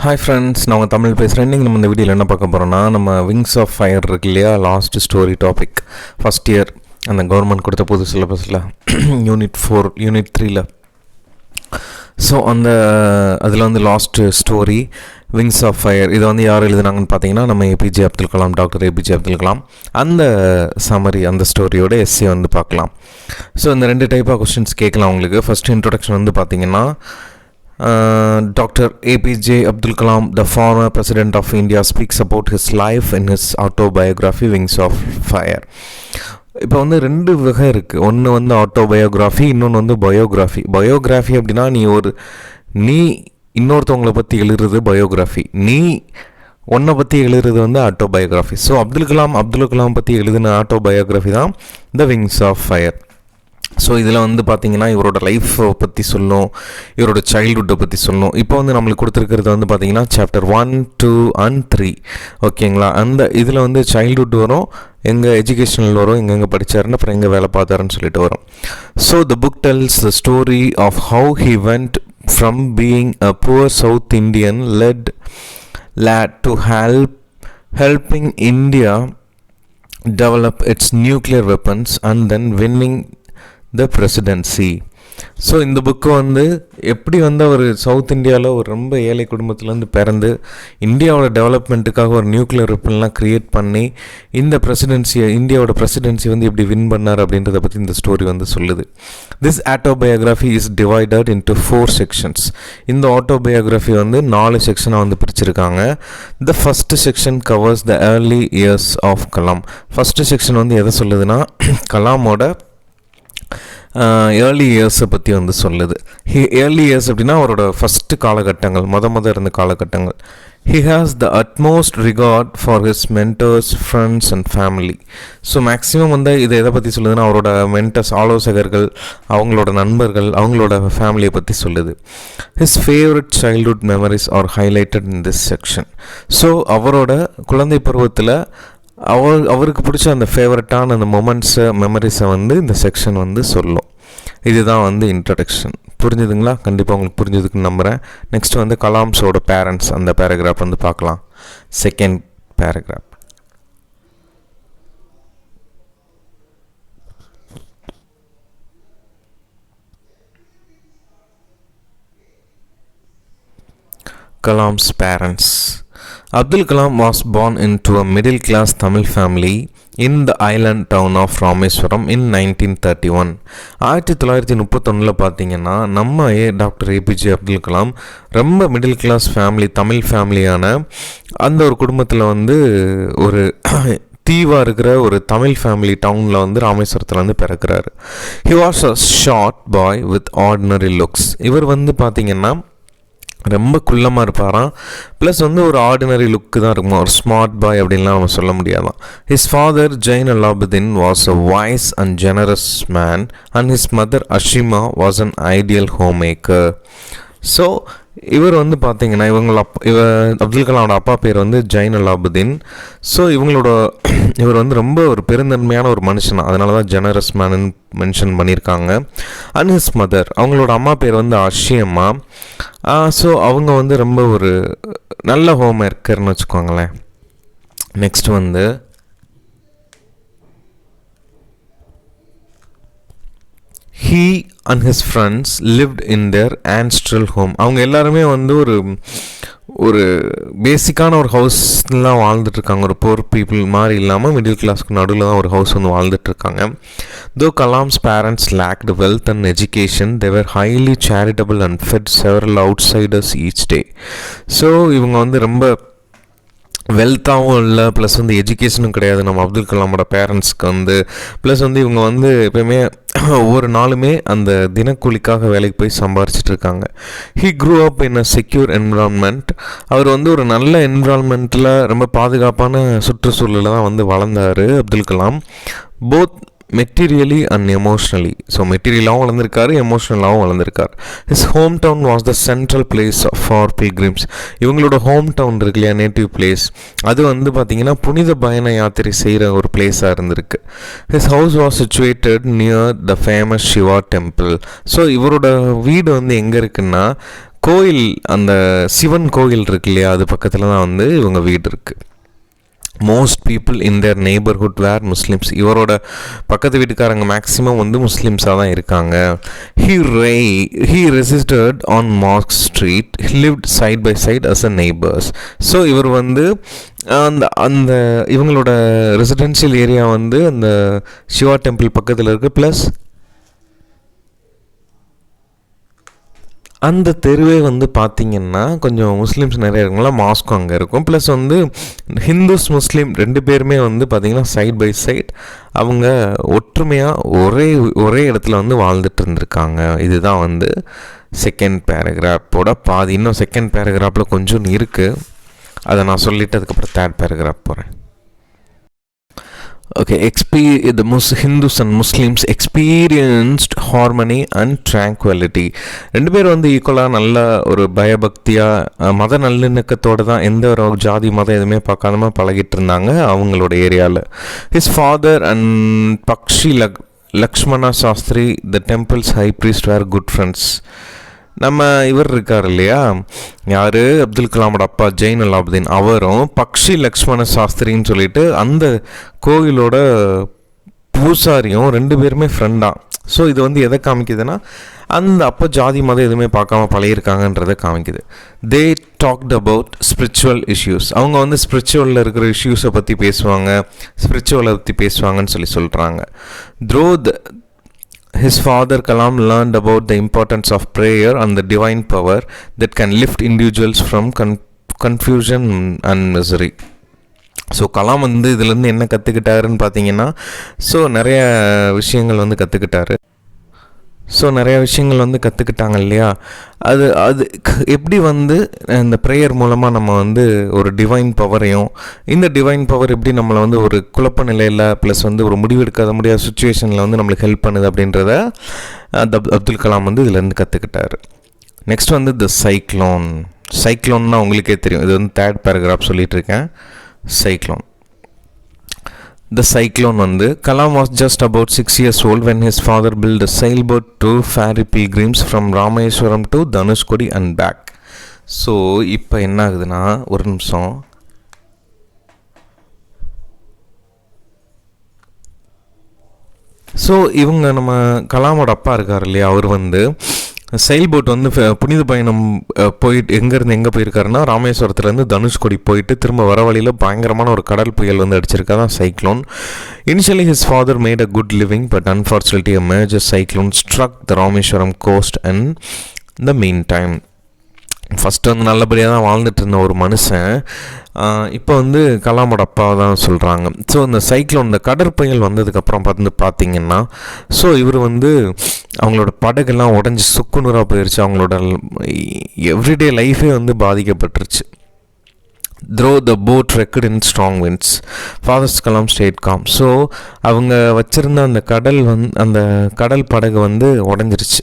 Hi friends, நான் உங்கள் தமிழ் பேசுகிறேன். இன்றைக்கி நம்ம இந்த வீடியோவில் என்ன பார்க்க போகிறோன்னா, நம்ம விங்ஸ் ஆஃப் ஃபயர் இருக்கு இல்லையா, last story topic first year அந்த கவர்மெண்ட் கொடுத்த புது சிலபஸில் யூனிட் 4 யூனிட் 3ல். ஸோ அதில் வந்து last story wings of fire. இதை வந்து யார் எழுதுனாங்கன்னு பார்த்தீங்கன்னா, நம்ம ஏபிஜே அப்துல் கலாம், டாக்டர் ஏபிஜே அப்துல் கலாம். அந்த சம்மரி, அந்த ஸ்டோரியோட எஸ்ஸே வந்து பார்க்கலாம். ஸோ இந்த 2 டைப் ஆஃப் கொஸ்டின்ஸ் கேட்கலாம் உங்களுக்கு. ஃபஸ்ட் இன்ட்ரொடக்ஷன் வந்து பார்த்தீங்கன்னா, Dr. APJ Abdul Kalam, the former President of India, speaks about his life in his autobiography Wings of Fire. இப்போ வந்து 2 வகை இருக்குது. ஒன்று வந்து ஆட்டோபயோகிராஃபி, இன்னொன்று வந்து பயோகிராஃபி அப்படின்னா நீ இன்னொருத்தவங்களை பற்றி எழுதுறது பயோகிராஃபி, நீ ஒன்றை பற்றி எழுதுறது வந்து ஆட்டோபயோகிராஃபி. ஸோ அப்துல் கலாம் பற்றி எழுதின ஆட்டோபயோகிராஃபி தான் the wings of fire. So இதில் வந்து பார்த்திங்கன்னா இவரோட லைஃப்பை பற்றி சொல்லும், இவரோட சைல்ட்ஹுட்டை பற்றி சொல்லும். இப்போ வந்து நம்மளுக்கு கொடுத்துருக்கிறது வந்து பார்த்திங்கன்னா சாப்டர் 1, 2 and 3. ஓகேங்களா? அந்த இதில் வந்து சைல்ட்ஹுட் வரும், எங்கே எஜுகேஷனல் வரும், எங்கெங்கே படித்தாருன்னு, அப்புறம் எங்கே வேலை பார்த்தாருன்னு சொல்லிட்டு வரும். So the book tells the story of how he went from being a poor South Indian lad to helping India develop its nuclear weapons and then winning the presidency. So இந்த book வந்து எப்படி வந்து அவர் south இந்தியாவில் ஒரு ரொம்ப ஏழை குடும்பத்துலேருந்து பிறந்து இந்தியாவோட டெவலப்மெண்ட்டுக்காக ஒரு நியூக்ளியர் வெப்பன்லாம் க்ரியேட் பண்ணி இந்தியாவோட பிரசிடென்சி வந்து எப்படி வின் பண்ணார் அப்படின்றத பற்றி இந்த ஸ்டோரி வந்து சொல்லுது. This autobiography is divided into 4 sections. இந்த ஆட்டோபயோகிராஃபி வந்து 4 செக்ஷனாக வந்து பிரிச்சிருக்காங்க. The first section covers the early years of Kalam. First section வந்து எதை சொல்லுதுன்னா, கலாமோட ஏர்லி இயர்ஸை பற்றி வந்து சொல்லுது. ஏர்லி இயர்ஸ் அப்படின்னா அவரோட ஃபஸ்ட்டு காலகட்டங்கள், இருந்த காலகட்டங்கள். He has the utmost regard for his mentors, friends and family. So maximum வந்து இது எதை பற்றி சொல்லுதுன்னா, அவரோட மென்டர்ஸ், ஆலோசகர்கள், அவங்களோட நண்பர்கள், அவங்களோட ஃபேமிலியை பற்றி சொல்லுது. His favourite childhood memories are highlighted in this section. So அவரோட குழந்தை பருவத்தில் அவருக்கு பிடிச்ச அந்த ஃபேவரட்டான அந்த மெமரிஸை வந்து இந்த செக்ஷன் வந்து சொல்லும். இதுதான் வந்து இன்ட்ரடக்ஷன். புரிஞ்சுதுங்களா? கண்டிப்பாக உங்களுக்கு புரிஞ்சதுக்குன்னு நம்புகிறேன். நெக்ஸ்ட் வந்து கலாம்ஸோட பேரண்ட்ஸ், அந்த பேராகிராஃப் வந்து பார்க்கலாம். Second paragraph. Kalam's parents. Abdul Kalam was born into a middle-class Tamil family in the island town of Rameswaram in 1931. 1931 பார்த்தீங்கன்னா நம்ம டாக்டர் ஏபிஜே அப்துல் கலாம் ரொம்ப மிடில் கிளாஸ் ஃபேமிலி, தமிழ் ஃபேமிலியான அந்த ஒரு குடும்பத்தில் வந்து ஒரு தீவாக இருக்கிற ஒரு தமிழ் ஃபேமிலி டவுனில் வந்து ராமேஸ்வரத்தில் வந்து பிறக்கிறாரு. He was a short boy with ordinary looks. இவர் வந்து பார்த்திங்கன்னா ரொம்ப குள்ளமாக இருப்பாராம், ப்ளஸ் வந்து ஒரு ஆர்டினரி லுக்கு தான் இருக்குமா, ஒரு ஸ்மார்ட் பாய் அப்படின்லாம் நம்ம சொல்ல முடியாதான். His father Jainulabdeen was a wise and generous man and his mother Ashiamma was an ideal homemaker. So இவர் வந்து பார்த்தீங்கன்னா அப்துல் கலாமோட அப்பா பேர் வந்து ஜெயின் அலாபுதீன். ஸோ இவர் வந்து ரொம்ப ஒரு பெருந்தன்மையான ஒரு மனுஷனா, அதனால தான் ஜெனரஸ் மேன் மென்ஷன் பண்ணியிருக்காங்க. அண்ட் ஹிஸ் மதர், அவங்களோட அம்மா பேர் வந்து அஷியம்மா. ஸோ அவங்க வந்து ரொம்ப ஒரு நல்ல ஹோம் மேக்கர்னு வச்சுக்கோங்களேன். நெக்ஸ்ட் வந்து he and his friends lived in their ancestral home. அவங்க எல்லாருமே வந்து ஒரு பேசிக்கான ஒரு ஹவுஸ்லாம் வாழ்ந்துட்டுருக்காங்க. ஒரு போர் பீப்புள் மாதிரி இல்லாமல் மிடில் கிளாஸ்க்கு நடுவில் தான் ஒரு ஹவுஸ் வந்து வாழ்ந்துட்டுருக்காங்க. Though Kalam's parents lacked wealth and education, they were highly charitable and fed several outsiders each day. So இவங்க வந்து ரொம்ப வெல்த்தாகவும் இல்லை, ப்ளஸ் வந்து எஜுகேஷனும் கிடையாது நம்ம அப்துல் கலாமோட பேரண்ட்ஸ்க்கு வந்து. ப்ளஸ் வந்து இவங்க வந்து எப்போயுமே ஒவ்வொரு நாளுமே அந்த தினக்கூலிக்காக வேலைக்கு போய் சம்பாரிச்சிட்டு இருக்காங்க. He grew up in a secure environment. அவர் வந்து ஒரு நல்ல என்விரான்மெண்ட்டில், ரொம்ப பாதுகாப்பான சுற்றுச்சூழலில் தான் வந்து வளர்ந்தார் Abdul Kalam. Both materially and emotionally. So மெட்டீரியலாகவும் வளர்ந்துருக்காரு, எமோஷ்னலாகவும் வளர்ந்துருக்கார். His home town was the central place for pilgrims. இவங்களோட ஹோம் டவுன் இருக்கு இல்லையா, நேட்டிவ் பிளேஸ், அது வந்து பார்த்திங்கன்னா புனித பயண யாத்திரை செய்கிற ஒரு பிளேஸாக இருந்திருக்கு. His house was situated near the famous Shiva temple. So இவரோட வீடு வந்து எங்கே இருக்குன்னா கோயில், அந்த சிவன் கோயில் இருக்கு இல்லையா, அது பக்கத்தில் தான் வந்து இவங்க வீடு இருக்குது. Most people in their neighbourhood were Muslims. இவரோட பக்கத்து வீட்டுக்காரங்க மேக்ஸிமம் வந்து முஸ்லிம்ஸாக தான் இருக்காங்க. He resisted on mark street, lived side by side as a neighbours. So இவர் வந்து அந்த அந்த இவங்களோட ரெசிடென்ஷியல் ஏரியா வந்து அந்த சிவா டெம்பிள் பக்கத்தில் இருக்குது. ப்ளஸ் அந்த தெருவே வந்து பார்த்திங்கன்னா கொஞ்சம் முஸ்லீம்ஸ் நிறைய இருக்குங்களா, மாஸ்க்கும் அங்கே இருக்கும். ப்ளஸ் வந்து ஹிந்துஸ் முஸ்லீம் 2 பேருமே வந்து பார்த்திங்கன்னா சைட் பை சைட் அவங்க ஒற்றுமையாக ஒரே இடத்துல வந்து வாழ்ந்துட்டு இருந்திருக்காங்க. இதுதான் வந்து செகண்ட் பேராகிராஃபோட பாதி. இன்னும் செகண்ட் பேராகிராஃபில் கொஞ்சம் இருக்குது, அதை நான் சொல்லிவிட்டு அதுக்கப்புறம் தேர்ட் பேராகிராஃப் போகிறேன். Okay, the Hindus and Muslims experienced harmony and tranquility. 2 பேர் வந்து ஈக்குவலாக நல்ல ஒரு பயபக்தியாக மத நல்லிணக்கத்தோடு தான், எந்த ஒரு ஜாதி மதம் எதுவுமே பார்க்காம பழகிட்டு இருந்தாங்க அவங்களோட ஏரியாவில். His father and Pakshi Lakshmana Sastri, the temple's high priest, were good friends. நம்ம இவர் இருக்கார் இல்லையா, யார், அப்துல் கலாமோட அப்பா ஜெயின் அலாவுதீன், அவரும் பக்ஷி லக்ஷ்மண சாஸ்திரின்னு சொல்லிட்டு அந்த கோவிலோட பூசாரியும் 2 பேருமே ஃப்ரெண்டாக. ஸோ இது வந்து எதை காமிக்குதுன்னா, அந்த அப்போ ஜாதி மதம் எதுவுமே பார்க்காம பழகிருக்காங்கன்றதை காமிக்குது. தே டாக்ட் அபவுட் ஸ்பிரிச்சுவல் இஷ்யூஸ். அவங்க வந்து ஸ்பிரிச்சுவலில் இருக்கிற இஷ்யூஸை பற்றி பேசுவாங்க, ஸ்பிரிச்சுவலை பற்றி பேசுவாங்கன்னு சொல்கிறாங்க. His father Kalam learned about the importance of prayer and the divine power that can lift individuals from confusion and misery. So Kalam வந்து இதுலேருந்து என்ன கற்றுக்கிட்டாருன்னு பார்த்தீங்கன்னா, நிறைய விஷயங்கள் வந்து கற்றுக்கிட்டாங்க இல்லையா. அது எப்படி வந்து இந்த ப்ரேயர் மூலமாக நம்ம வந்து ஒரு டிவைன் பவரையும், இந்த டிவைன் பவர் எப்படி நம்மளை வந்து ஒரு குழப்ப நிலையில் ப்ளஸ் வந்து ஒரு முடிவெடுக்காத முடியாத சுச்சுவேஷனில் வந்து நம்மளுக்கு ஹெல்ப் பண்ணுது அப்படின்றத அப்துல் கலாம் வந்து இதுலேருந்து கற்றுக்கிட்டாரு. நெக்ஸ்ட் வந்து த சைக்ளோன்னா உங்களுக்கே தெரியும், இது வந்து தேர்ட் பேராகிராஃப் சொல்லிகிட்ருக்கேன். The cyclone வந்து Kalam was just about 6 years old when his father built a sailboat to ferry pilgrims from Rameswaram to Dhanushkodi and back. So இப்போ என்ன ஆகுதுன்னா, ஒரு நிமிஷம், ஸோ இவங்க நம்ம கலாமோட அப்பா இருக்கார் இல்லையா, அவர் வந்து செயல் போட் வந்து புனித பயணம் போயிட்டு எங்கேருந்து எங்கே போயிருக்காருன்னா, ராமேஸ்வரத்துலேருந்து தனுஷ்கோடி போயிட்டு திரும்ப வர வழியில் பயங்கரமான ஒரு கடல் புயல் வந்து அடிச்சிருக்கா தான் cyclone. Initially his father made a good living, but unfortunately a major cyclone struck the Rameswaram coast and the mean time. First வந்து நல்லபடியாக தான் வாழ்ந்துட்டு இருந்த ஒரு மனுஷன் இப்போ வந்து கலாமோட அப்பாவை தான் சொல்கிறாங்க. ஸோ இந்த சைக்ளோன், இந்த கடற்புயல் வந்ததுக்கப்புறம் பார்த்தீங்கன்னா, ஸோ இவர் வந்து அவங்களோட படகுலாம் உடஞ்சி சுக்குநூறாக போயிடுச்சு. அவங்களோட எவ்ரிடே லைஃபே வந்து பாதிக்கப்பட்டுருச்சு. Though the boat wrecked in strong winds, Father Kalam stayed calm. So அவங்க வச்சுருந்த அந்த அந்த கடல் படகு வந்து உடஞ்சிருச்சு.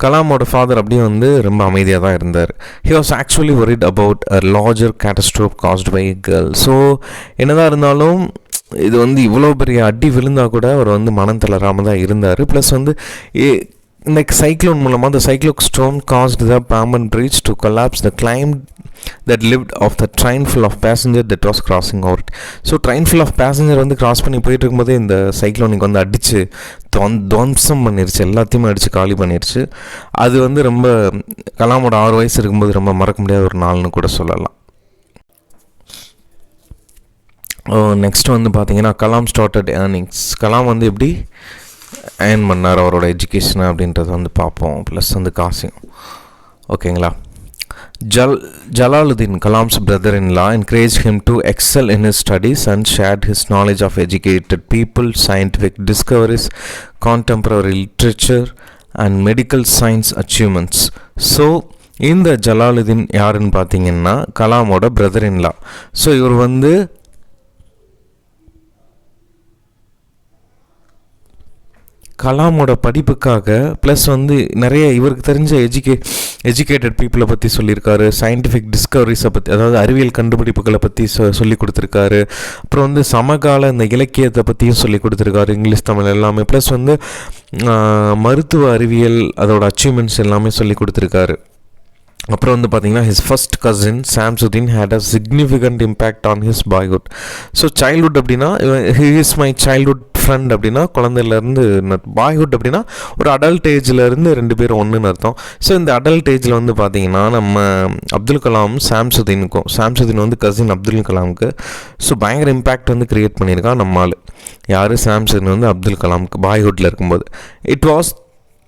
கலாமோட ஃபாதர் அப்படியே வந்து ரொம்ப அமைதியாக தான் இருந்தார். He was actually worried about a larger catastrophe caused by a girl. So என்னதான் இருந்தாலும் இது வந்து இவ்வளோ பெரிய அடி விழுந்தால் கூட அவர் வந்து மனம் தளராமல் தான் இருந்தார். ப்ளஸ் வந்து இந்த சைக்ளோன் மூலமாக the cyclone storm caused the Pamban bridge to collapse. The climb that lived off the train full of passenger that was crossing out. So train full of passenger வந்து கிராஸ் பண்ணி போயிட்டு இருக்கும்போதே இந்த சைக்ளோனிக்கு வந்து அடித்து துவம்சம் பண்ணிருச்சு, எல்லாத்தையுமே அடித்து காலி பண்ணிருச்சு. அது வந்து ரொம்ப கலாமோட 6 வயசு இருக்கும்போது ரொம்ப மறக்க முடியாத ஒரு நாள்னு கூட சொல்லலாம். நெக்ஸ்ட் வந்து பார்த்தீங்கன்னா கலாம் ஸ்டார்டட் ஏர்னிங்ஸ். கலாம் வந்து எப்படி ஏர்ன் பண்ணார் அவரோட எஜுகேஷனை அப்படின்றத வந்து பார்ப்போம். ப்ளஸ் வந்து காசையும். ஓகேங்களா. Jalaluddin, Kalam's brother-in-law, encouraged him to excel in his studies and shared his knowledge of educated people, scientific discoveries, contemporary literature and medical science achievements. So இந்த ஜலாலுதீன் யாருன்னு பார்த்தீங்கன்னா கலாமோட பிரதர்-இன்-லா. ஸோ இவர் வந்து கலாமோட படிப்புக்காக ப்ளஸ் வந்து நிறைய இவருக்கு தெரிஞ்ச எஜுகேட்டட் பீப்புளை பற்றி சொல்லியிருக்காரு, சயின்டிஃபிக் டிஸ்கவரிஸை பற்றி, அதாவது அறிவியல் கண்டுபிடிப்புகளை பற்றி சொல்லி கொடுத்துருக்காரு. அப்புறம் வந்து சமகால இந்த இலக்கியத்தை பற்றியும் சொல்லி கொடுத்துருக்காரு, இங்கிலீஷ் தமிழ் எல்லாமே. ப்ளஸ் வந்து மருத்துவ அறிவியல் அதோட அச்சீவ்மெண்ட்ஸ் எல்லாமே சொல்லி கொடுத்துருக்காரு. அப்புறம் வந்து பார்த்தீங்கன்னா his first cousin சாம்சுதீன் had a significant impact on his boyhood. So childhood அப்படின்னா he is my childhood friend அப்படின்னா குழந்தையிலேருந்து, பாய்ஹுட் அப்படின்னா ஒரு அடல்ட் ஏஜ்லேருந்து 2 பேரும் ஒன்றுன்னு அர்த்தம். ஸோ இந்த அடல்ட் ஏஜில் வந்து பார்த்தீங்கன்னா நம்ம அப்துல் கலாம் சாம்சுதீன் வந்து கசின் அப்துல் கலாமுக்கு ஸோ பயங்கர இம்பேக்ட் வந்து க்ரியேட் பண்ணியிருக்கான் நம்மால். யார்? சாம்சுதீன் வந்து அப்துல் கலாமுக்கு பாய்ஹுட்டில் இருக்கும்போது. It was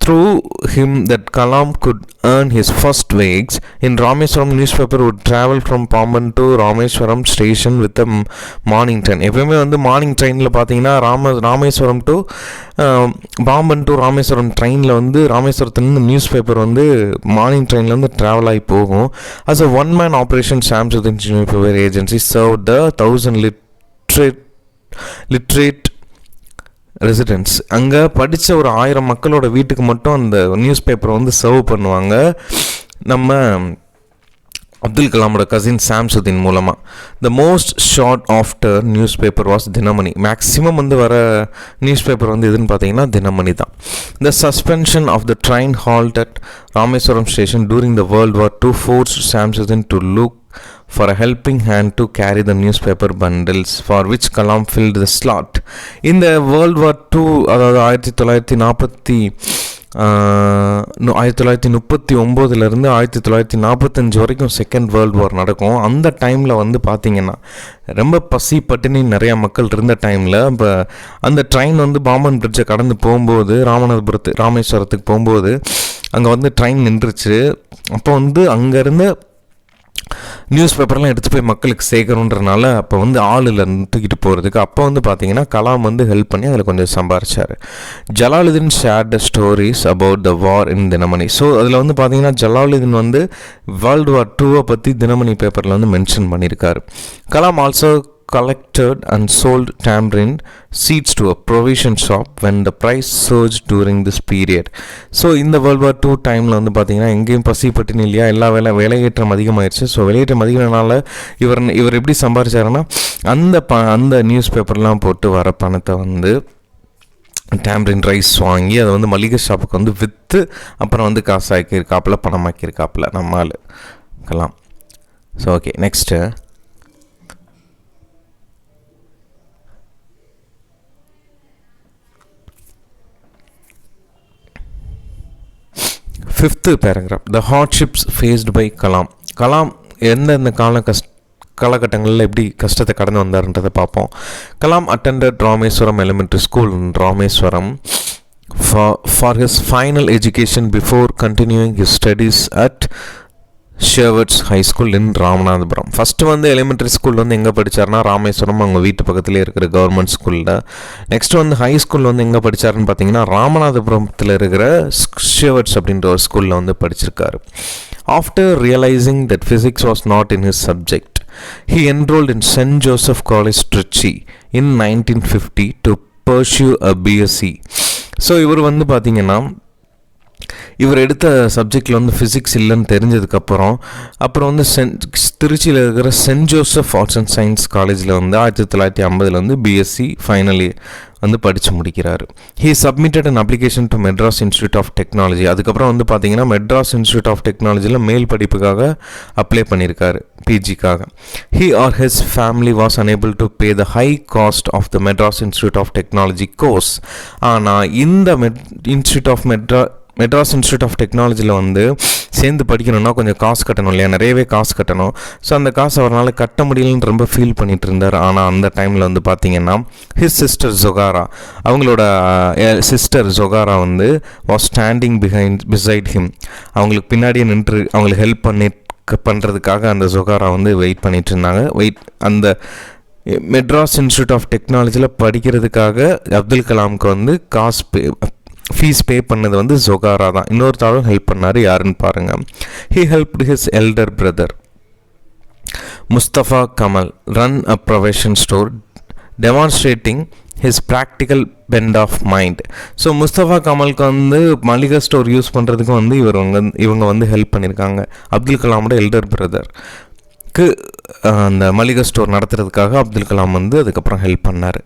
through him that Kalam could earn his first wage in Rameswaram. Newspaper would travel from Pamban to Rameswaram station with a morning train. எப்பவுமே வந்து மார்னிங் ட்ரெயினில் பார்த்தீங்கன்னா ராமேஸ்வரம் டு பாம்பன் டு ராமேஸ்வரம் ட்ரெயினில் வந்து ராமேஸ்வரத்துலேருந்து நியூஸ் பேப்பர் வந்து மார்னிங் ட்ரெயினில் வந்து ட்ராவல் ஆகி போகும். As a one man operation Samsuddin newspaper agency serve the 1000 literate residents. அங்கே படித்த ஒரு 1000 மக்களோட வீட்டுக்கு மட்டும் அந்த நியூஸ் பேப்பரை வந்து சர்வ் பண்ணுவாங்க நம்ம அப்துல் கலாமோட கசின் சாம்சுதீன் மூலமாக. The most sought after news paper was Dinamani. Maximum வந்து வர நியூஸ் பேப்பர் வந்து எதுன்னு பார்த்தீங்கன்னா தினமணி தான். The suspension of the train halt at Rameswaram station during the World War II forced Samsudeen to look for a helping hand to carry the newspaper bundles for which Kalam filled the slot. In the World War II, அதாவது 1939 1945 வரைக்கும் second world war நடக்கும். அந்த டைமில் வந்து பார்த்திங்கன்னா ரொம்ப பசி பட்டினி நிறையா மக்கள் இருந்த டைமில் இப்போ அந்த ட்ரெயின் வந்து பாம்பன் பிரிட்ஜை கடந்து போகும்போது ராமேஸ்வரத்துக்கு போகும்போது அங்கே வந்து ட்ரெயின் நின்றுச்சு. அப்போ வந்து அங்கேருந்து நியூஸ் பேப்பர்லாம் எடுத்து போய் மக்களுக்கு சேர்க்கணுன்றனால அப்போ வந்து ஆளில் தூக்கிட்டு போகிறதுக்கு அப்போ வந்து பார்த்தீங்கன்னா கலாம் வந்து ஹெல்ப் பண்ணி அதில் கொஞ்சம் சம்பாரிச்சார். Jalaluddin shared stories about the war in Dinamani. So அதில் வந்து பார்த்தீங்கன்னா ஜலாலுதீன் வந்து வேர்ல்டு வார் 2 பற்றி தினமணி பேப்பரில் வந்து மென்ஷன் பண்ணியிருக்காரு. Kalam also collected and sold tamarind seeds to a provision shop when the price surged during this period. So இந்த வேர்ல்டு வார் 2 டைமில் வந்து பார்த்தீங்கன்னா எங்கேயும் பசி பட்டினி இல்லையா, எல்லா விலையேற்றம் அதிகமாகிடுச்சு. ஸோ விலையேற்றம் அதிகனால இவர் எப்படி சம்பாரிச்சாருன்னா அந்த நியூஸ் பேப்பர்லாம் போட்டு வர பணத்தை வந்து டேம்ரின் ரைஸ் வாங்கி அதை வந்து மளிகை ஷாப்புக்கு வந்து விற்று அப்புறம் வந்து காசாக்கியிருக்காப்புல, பணமாக்கியிருக்காப்புல நம்மால் Kalam. So okay, next fifth paragraph. The hardships faced by Kalam. Kalam எந்தெந்த காலகட்டங்களில் எப்படி கஷ்டத்தை கடந்து வந்தார்ன்றதை பார்ப்போம். Kalam attended Rameswaram elementary school in Rameswaram for his final education before continuing his studies at Schwartz high school in Ramanathapuram. First வந்து எலிமெண்ட்ரி ஸ்கூல் வந்து எங்கே படித்தார்னா ராமேஸ்வரம், அவங்க வீட்டு பக்கத்துலேயே இருக்கிற கவர்மெண்ட் ஸ்கூலில். நெக்ஸ்ட் வந்து ஹை ஸ்கூல் வந்து எங்கே படித்தாருன்னு பார்த்தீங்கன்னா ராமநாதபுரத்தில் இருக்கிற ஷேவர்ட்ஸ் அப்படின்ற ஒரு ஸ்கூலில் வந்து படிச்சிருக்காரு. After realising that physics was not in his subject, he enrolled in St. Joseph College, Trichy in 1950 to pursue a BSc. So இவர் வந்து பார்த்தீங்கன்னா இவர் எடுத்த சப்ஜெக்டில் வந்து ஃபிசிக்ஸ் இல்லைன்னு தெரிஞ்சதுக்கப்புறம் வந்து திருச்சியில் இருக்கிற saint Joseph arts and science காலேஜில் வந்து 1950 வந்து பிஎஸ்சி ஃபைனலி வந்து படித்து முடிக்கிறார். He submitted an application to Madras institute of technology. அதுக்கப்புறம் வந்து பார்த்தீங்கன்னா மெட்ராஸ் இன்ஸ்டியூட் ஆஃப் டெக்னாலஜியில் மேல் படிப்புக்காக அப்ளை பண்ணியிருக்காரு, பிஜிக்காக. He or his family was unable to pay the high cost of the Madras institute of technology course. ஆனால் இந்த மெட்ராஸ் இன்ஸ்டியூட் ஆஃப் டெக்னாலஜியில் வந்து சேர்ந்து படிக்கணும்னா கொஞ்சம் காசு கட்டணும் இல்லையா, நிறையவே காசு கட்டணும். ஸோ அந்த காசு அவரால் கட்ட முடியலன்னு ரொம்ப ஃபீல் பண்ணிகிட்டு இருந்தார். ஆனால் அந்த டைமில் வந்து பார்த்திங்கன்னா ஹிஸ் சிஸ்டர் ஜொகாரா, அவங்களோட சிஸ்டர் ஜொகாரா வந்து வாஸ் ஸ்டாண்டிங் பிசைட் ஹிம். அவங்களுக்கு பின்னாடியே நின்று அவங்களுக்கு ஹெல்ப் பண்ணுறதுக்காக அந்த ஜொகாரா வந்து வெயிட் பண்ணிகிட்டு இருந்தாங்க. அந்த மெட்ராஸ் இன்ஸ்டியூட் ஆஃப் டெக்னாலஜியில் படிக்கிறதுக்காக அப்துல் கலாமுக்கு வந்து ஃபீஸ் பே பண்ணது வந்து ஜொகாரா தான். இன்னொருத்தாலும் ஹெல்ப் பண்ணார். யாருன்னு பாருங்கள். He helped his elder brother Mustafa Kamal ran a provision store demonstrating his practical bent of mind. So Mustafa கமலுக்கு வந்து மளிகை ஸ்டோர் யூஸ் பண்ணுறதுக்கு வந்து இவங்க வந்து ஹெல்ப் பண்ணியிருக்காங்க. அப்துல் கலாமோட எல்டர் பிரதர். அந்த மளிகை ஸ்டோர் நடத்துறதுக்காக அப்துல் கலாம் வந்து அதுக்கப்புறம் ஹெல்ப் பண்ணார்.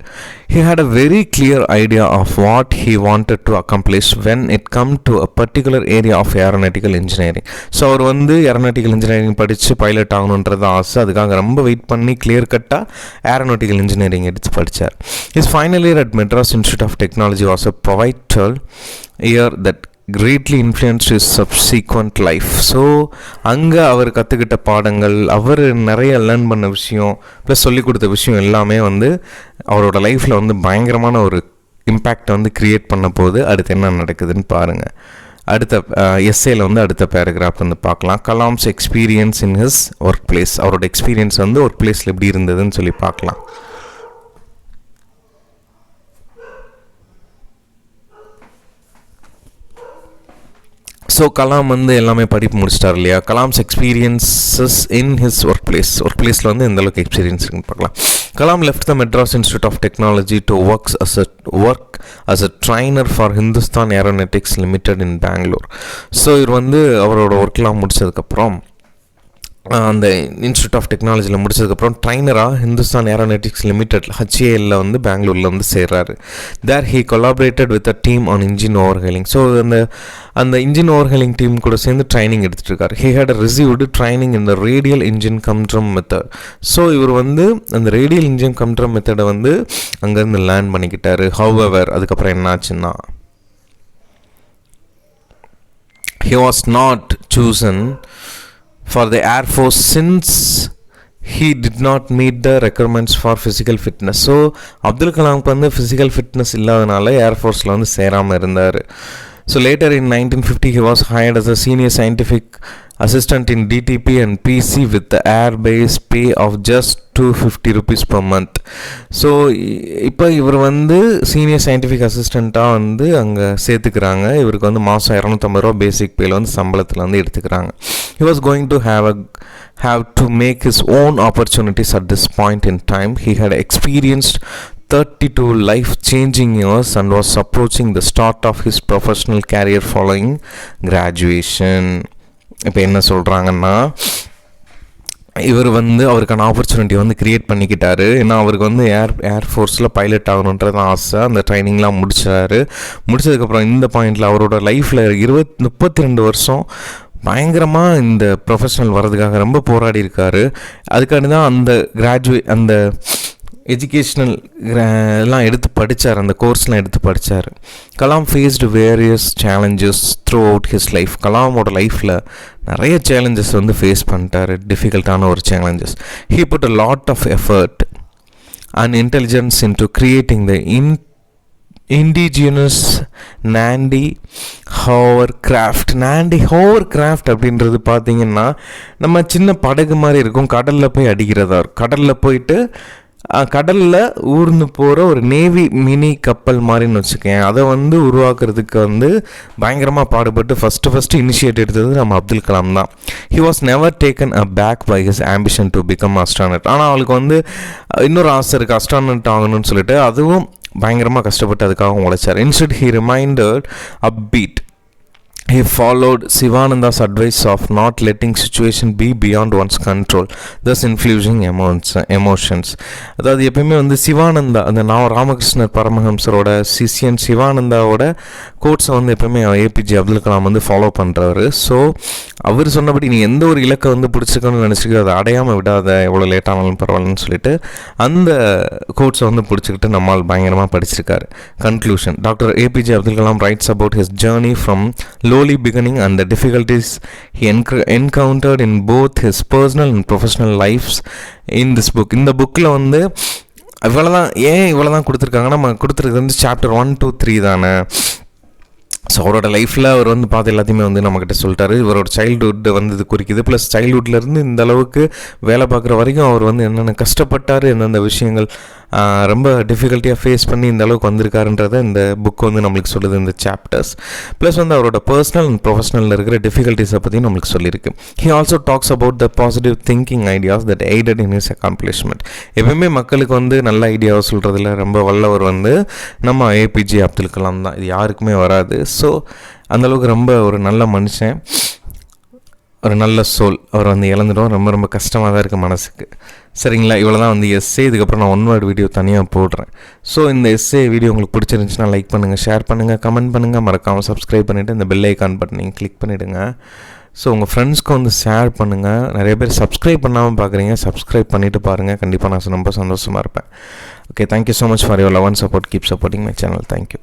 He had a very clear idea of what he wanted to accomplish when it come to a particular area of aeronautical engineering. So அவர் வந்து ஏரோநாட்டிக்கல் இன்ஜினியரிங் படித்து பைலட் ஆகணுன்றது ஆசை. அதுக்காக ரொம்ப வெயிட் பண்ணி கிளியர் கட்டாக ஏரோநாட்டிக்கல் இன்ஜினியரிங் எடுத்து படித்தார். His final year at Madras institute of technology was a pivotal year that greatly influenced his subsequent life. So அங்கே அவர் கற்றுக்கிட்ட பாடங்கள், அவர் நிறைய லேர்ன் பண்ண விஷயம், ப்ளஸ் சொல்லிக் கொடுத்த விஷயம் எல்லாமே வந்து அவரோட லைஃப்பில் வந்து பயங்கரமான ஒரு இம்பேக்டை வந்து க்ரியேட் பண்ண போது அடுத்து என்ன நடக்குதுன்னு பாருங்கள். அடுத்த எஸ்ஏல வந்து அடுத்த பேராகிராஃப் வந்து பார்க்கலாம். Kalam's experience in his work place. அவரோட எக்ஸ்பீரியன்ஸ் வந்து ஒர்க் பிளேஸில் எப்படி இருந்ததுன்னு சொல்லி பார்க்கலாம். ஸோ கலாம் வந்து எல்லாமே படிப்பு முடிச்சிட்டார் இல்லையா. Kalam's experiences in his work பிளேஸில் வந்து எந்த அளவுக்கு எக்ஸ்பீரியன்ஸ் இருக்குன்னு பார்க்கலாம். Kalam left the Madras institute of technology to work as a trainer for Hindustan aeronautics limited in Bangalore. So இவர் வந்து அவரோட ஒர்க்லாம் முடிச்சதுக்கப்புறம் அந்த இன்ஸ்டியூட் ஆஃப் டெக்னாலஜியில் முடிச்சதுக்கப்புறம் ட்ரைனராக ஹிந்துஸ்தான் ஏரோநாட்டிக்ஸ் லிமிடெட் HAL வந்து பெங்களூரில் வந்து சேர்றாரு. There he collaborated with a team on engine overhauling. So அந்த இன்ஜின் ஓவர்ஹேலிங் டீம் கூட சேர்ந்து ட்ரைனிங் எடுத்துகிட்டு இருக்காரு. ஹி ஹேட் ரிசீவ்டு ட்ரைனிங் இந்த ரேடியல் இன்ஜின் கம்ட்ரம் மெத்தட். ஸோ இவர் வந்து அந்த ரேடியல் இன்ஜின் கம்ட்ரம் மெத்தடை வந்து அங்கேருந்து லேர்ன் பண்ணிக்கிட்டாரு. ஹவெவர் அதுக்கப்புறம் என்னாச்சுன்னா, he was not chosen for the Air Force since he did not meet the requirements for physical fitness. So Abdul கலாம்க்கு வந்து ஃபிசிக்கல் ஃபிட்னஸ் இல்லாதனால ஏர்ஃபோர்ஸில் வந்து சேராமல் இருந்தார். So later in 1950 he was hired as a senior scientific assistant in DTP and PC with the air base pay of just 250 rupees per month. So இப்போ இவர் வந்து சீனியர் சயின்டிஃபிக் அசிஸ்டண்ட்டாக வந்து அங்கே சேர்த்துக்கிறாங்க. இவருக்கு வந்து மாதம் 250 ரூபா பேசிக் பேயில் வந்து சம்பளத்தில் வந்து எடுத்துக்கிறாங்க. He was going to have to make his own opportunities at this point in time. He had experienced 32 life-changing years and was approaching the start of his professional career following graduation. இப்போ என்ன சொல்கிறாங்கன்னா, இவர் வந்து அவருக்கான opportunity வந்து create பண்ணிக்கிட்டாரு. ஏன்னா அவருக்கு வந்து ஏர்ஃபோர்ஸில் பைலட் ஆகணுன்றது ஆசை. அந்த ட்ரைனிங்லாம் முடிச்சதுக்கப்புறம் இந்த பாயிண்டில் அவரோட லைஃப்பில் 32 வருஷம் பயங்கரமாக இந்த ப்ரொஃபஷனல் வர்றதுக்காக ரொம்ப போராடி இருக்காரு. அதுக்காண்டி தான் அந்த எஜுகேஷ்னல் எல்லாம் எடுத்து படித்தார், அந்த கோர்ஸ்லாம் எடுத்து படித்தார். Kalam faced various challenges throughout his life. கலாமோட லைஃப்பில் நிறைய சேலஞ்சஸ் வந்து ஃபேஸ் பண்ணிட்டார், டிஃபிகல்ட்டான ஒரு challenges. He put a lot of effort and intelligence into creating the indigenous Nandi hovercraft அப்படின்றது பார்த்திங்கன்னா நம்ம சின்ன படகு மாதிரி இருக்கும், கடலில் போய் அடிக்கிறதா இருக்கும். கடலில் போயிட்டு கடலில் ஊர்ந்து போகிற ஒரு நேவி மினி கப்பல் மாதிரின்னு வச்சுக்கேன். அதை வந்து உருவாக்குறதுக்கு வந்து பயங்கரமாக பாடுபட்டு ஃபஸ்ட்டு இனிஷியேட் எடுத்தது நம்ம அப்துல் கலாம் தான். He was never taken aback by his ambition to become astronaut. ஆனால் அவளுக்கு வந்து இன்னொரு ஆசை இருக்குது, அஸ்ட்ரானட் ஆகணும்னு சொல்லிட்டு. அதுவும் பயங்கரமாக கஷ்டப்பட்டு அதுக்காக உழைச்சார். Instead he reminded upbeat. He followed Sivananda's advice of not letting situation be beyond one's control, thus influencing emotions. அதாவது எப்பயுமே வந்து சிவானந்தா, அந்த ராமகிருஷ்ணர் பரமஹம்சரோட சிஷியன் சிவானந்தாவோட கோட்ஸை வந்து எப்பயுமே ஏபிஜே அப்துல் கலாம் வந்து ஃபாலோ பண்ணுறாரு. ஸோ அவர் சொன்னபடி நீ எந்த ஒரு இலக்கை வந்து பிடிச்சிக்கணும்னு நினச்சிக்க, அதை அடையாமல் விடாத, எவ்வளோ லேட்டானாலும் பரவாயில்லன்னு சொல்லிட்டு அந்த கோட்ஸை வந்து பிடிச்சிக்கிட்டு நம்மால் பயங்கரமாக படிச்சிருக்காரு. Conclusion. Doctor APJ Abdul Kalam writes about his journey from lowly beginning and the difficulties he encountered in both his personal and professional lives in this book. இந்த புக்கில் வந்து இவ்வளோதான் கொடுத்துருக்காங்கன்னா, நம்ம கொடுத்துருக்குது வந்து சாப்டர் 1, 2, 3 தானே. ஸோ அவரோட லைஃப்பில் அவர் வந்து பார்த்து எல்லாத்தையுமே வந்து நம்மக்கிட்ட சொல்லிட்டாரு. இவரோட சைல்டுஹுட் வந்து இது குறிக்குது. ப்ளஸ் சைல்டுஹுட்லேருந்து இந்த அளவுக்கு வேலை பார்க்குற வரைக்கும் அவர் வந்து என்னென்ன கஷ்டப்பட்டார், எந்தெந்த விஷயங்கள் ரொம்ப டிஃபிகல்ட்டியாக ஃபேஸ் பண்ணி இந்த அளவுக்கு வந்திருக்காருன்றதை இந்த புக் வந்து நம்மளுக்கு சொல்லுது, இந்த சாப்டர்ஸ். ப்ளஸ் வந்து அவரோட பர்சனல் அண்ட் ப்ரொஃபஷனலில் இருக்கிற டிஃபிகல்ட்டிஸை பற்றியும் நம்மளுக்கு சொல்லியிருக்கு. He also talks about the positive thinking ideas that aided in his accomplishment. எப்பவுமே மக்களுக்கு வந்து நல்ல ஐடியாவை சொல்கிறதுல ரொம்ப வல்லவர் வந்து நம்ம ஏபிஜே அப்துல் கலாம் தான். இது யாருக்குமே வராது. ஸோ அந்தளவுக்கு ரொம்ப ஒரு நல்ல மனுஷன். ஒரு நல்ல சோல் அவர் வந்து இழந்துடும். ரொம்ப ரொம்ப கஷ்டமாக தான் இருக்குது மனசுக்கு. சரிங்களா, இவ்வளோ தான் வந்து எஸ்ஏ. இதுக்கப்புறம் நான் 1 வேர்ட் வீடியோ தனியாக போடுறேன். ஸோ இந்த எஸ்ஏ வீடியோ உங்களுக்கு பிடிச்சிருந்துச்சுன்னா லைக் பண்ணுங்கள், ஷேர் பண்ணுங்கள், கமெண்ட் பண்ணுங்கள், மறக்காமல் சப்ஸ்கிரைப் பண்ணிவிட்டு இந்த பெல் ஐக்கான் பட்டன் நீங்கள் கிளிக் பண்ணிவிடுங்க. ஸோ உங்கள் ஃப்ரெண்ட்ஸ்க்கு வந்து ஷேர் பண்ணுங்கள். நிறைய பேர் சப்ஸ்கிரைப் பண்ணாமல் பார்க்குறீங்க, சப்ஸ்கிரைப் பண்ணிவிட்டு பாருங்கள். கண்டிப்பாக நான் ரொம்ப சந்தோஷமாக இருப்பேன். Okay, thank you so much for your love and support. Keep supporting my channel. Thank you.